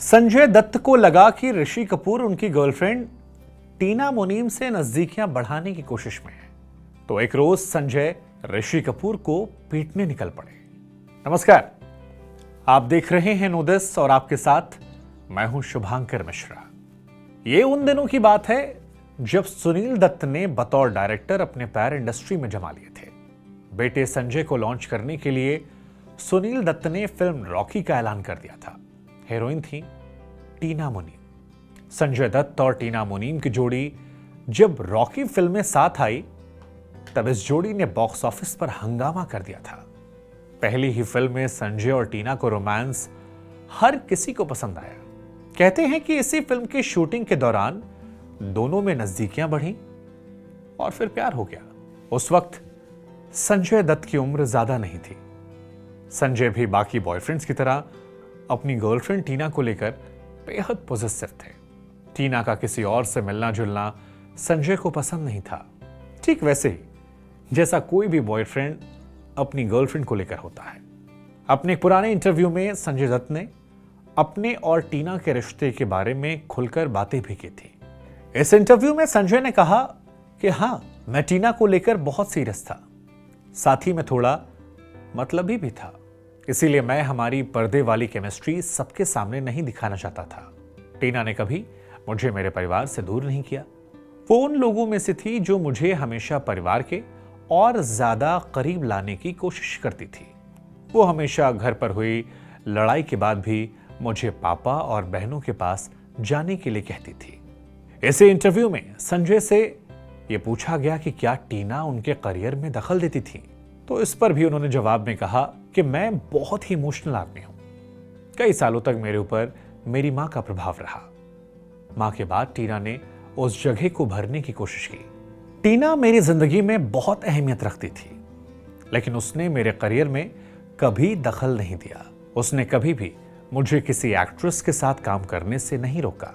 संजय दत्त को लगा कि ऋषि कपूर उनकी गर्लफ्रेंड टीना मुनीम से नजदीकियां बढ़ाने की कोशिश में है, तो एक रोज संजय ऋषि कपूर को पीटने निकल पड़े। नमस्कार, आप देख रहे हैं नोदिस और आपके साथ मैं हूं शुभांकर मिश्रा। ये उन दिनों की बात है जब सुनील दत्त ने बतौर डायरेक्टर अपने पैर इंडस्ट्री में जमा लिए थे। बेटे संजय को लॉन्च करने के लिए सुनील दत्त ने फिल्म रॉकी का ऐलान कर दिया था। हीरोइन थी टीना मुनीम। संजय दत्त और टीना मुनीम की जोड़ी जब रॉकी फिल्म में साथ आई तब इस जोड़ी ने बॉक्स ऑफिस पर हंगामा कर दिया था। पहली ही फिल्म में संजय और टीना को रोमांस हर किसी को पसंद आया। कहते हैं कि इसी फिल्म की शूटिंग के दौरान दोनों में नजदीकियां बढ़ी और फिर प्यार हो गया। उस वक्त संजय दत्त की उम्र ज्यादा नहीं थी। संजय भी बाकी बॉयफ्रेंड्स की तरह अपनी गर्लफ्रेंड टीना को लेकर बेहद पॉजिटिव थे। टीना का किसी और से मिलना जुलना संजय को पसंद नहीं था, ठीक वैसे ही जैसा कोई भी बॉयफ्रेंड अपनी गर्लफ्रेंड को लेकर होता है। अपने एक पुराने इंटरव्यू में संजय दत्त ने अपने और टीना के रिश्ते के बारे में खुलकर बातें भी की थी। इस इंटरव्यू में संजय ने कहा कि हाँ, मैं टीना को लेकर बहुत सीरियस था, साथ ही में थोड़ा मतलबी भी था, इसीलिए मैं हमारी पर्दे वाली केमिस्ट्री सबके सामने नहीं दिखाना चाहता था। टीना ने कभी मुझे मेरे परिवार से दूर नहीं किया। वो उन लोगों में से थी जो मुझे हमेशा परिवार के और ज्यादा करीब लाने की कोशिश करती थी। वो हमेशा घर पर हुई लड़ाई के बाद भी मुझे पापा और बहनों के पास जाने के लिए कहती थी। ऐसे इंटरव्यू में संजय से यह पूछा गया कि क्या टीना उनके करियर में दखल देती थी, तो इस पर भी उन्होंने जवाब में कहा कि मैं बहुत ही इमोशनल आदमी हूं। कई सालों तक मेरे ऊपर मेरी मां का प्रभाव रहा। मां के बाद टीना ने उस जगह को भरने की कोशिश की। टीना मेरी जिंदगी में बहुत अहमियत रखती थी, लेकिन उसने मेरे करियर में कभी दखल नहीं दिया। उसने कभी भी मुझे किसी एक्ट्रेस के साथ काम करने से नहीं रोका।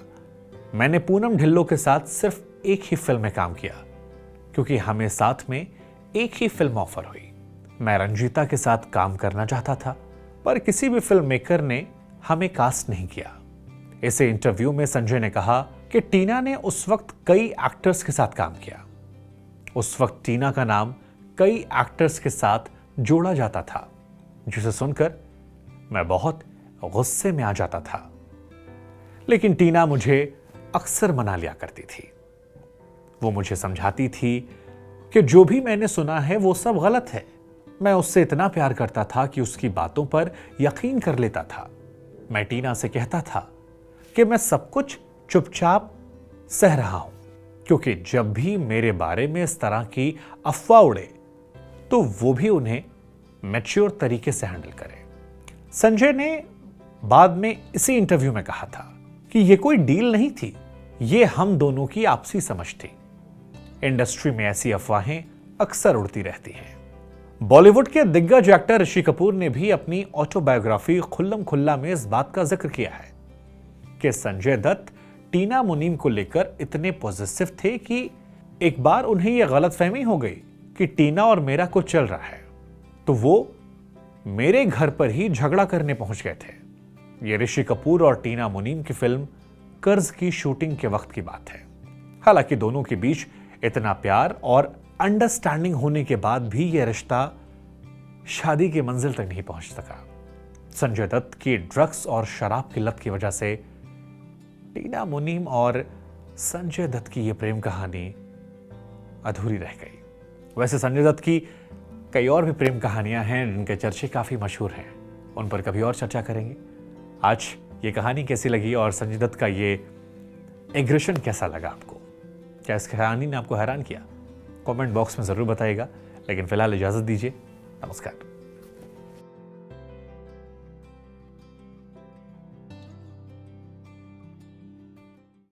मैंने पूनम ढिल्लों के साथ सिर्फ एक ही फिल्म में काम किया क्योंकि हमें साथ में एक ही फिल्म ऑफर हुई। मैं रंजीता के साथ काम करना चाहता था, पर किसी भी फिल्म मेकर ने हमें कास्ट नहीं किया। इसे इंटरव्यू में संजय ने कहा कि टीना ने उस वक्त कई एक्टर्स के साथ काम किया। उस वक्त टीना का नाम कई एक्टर्स के साथ जोड़ा जाता था, जिसे सुनकर मैं बहुत गुस्से में आ जाता था। लेकिन टीना मुझे अक्सर मना लिया करती थी। वो मुझे समझाती थी कि जो भी मैंने सुना है वो सब गलत है। मैं उससे इतना प्यार करता था कि उसकी बातों पर यकीन कर लेता था। मैं टीना से कहता था कि मैं सब कुछ चुपचाप सह रहा हूं, क्योंकि जब भी मेरे बारे में इस तरह की अफवाह उड़े तो वो भी उन्हें मैच्योर तरीके से हैंडल करे। संजय ने बाद में इसी इंटरव्यू में कहा था कि यह कोई डील नहीं थी, ये हम दोनों की आपसी समझ थी। इंडस्ट्री में ऐसी अफवाहें अक्सर उड़ती रहती हैं। बॉलीवुड के दिग्गज एक्टर ऋषि कपूर ने भी अपनी ऑटोबायोग्राफी खुल्लम खुल्ला में इस बात का जिक्र किया है कि संजय दत्त टीना मुनीम को लेकर इतने पॉजिटिव थे कि एक बार उन्हें यह गलतफहमी हो गई कि टीना और मेरा कुछ चल रहा है, तो वो मेरे घर पर ही झगड़ा करने पहुंच गए थे। यह ऋषि कपूर और टीना मुनीम की फिल्म कर्ज की शूटिंग के वक्त की बात है। हालांकि दोनों के बीच इतना प्यार और अंडरस्टैंडिंग होने के बाद भी यह रिश्ता शादी की मंजिल तक नहीं पहुंच सका। संजय दत्त की ड्रग्स और शराब की लत की वजह से टीना मुनीम और संजय दत्त की यह प्रेम कहानी अधूरी रह गई। वैसे संजय दत्त की कई और भी प्रेम कहानियां हैं जिनके चर्चे काफी मशहूर हैं, उन पर कभी और चर्चा करेंगे। आज ये कहानी कैसी लगी और संजय दत्त का ये एग्रेशन कैसा लगा आपको? क्या इस कहानी ने आपको हैरान किया? कमेंट बॉक्स में जरूर बताइएगा। लेकिन फिलहाल इजाजत दीजिए। नमस्कार।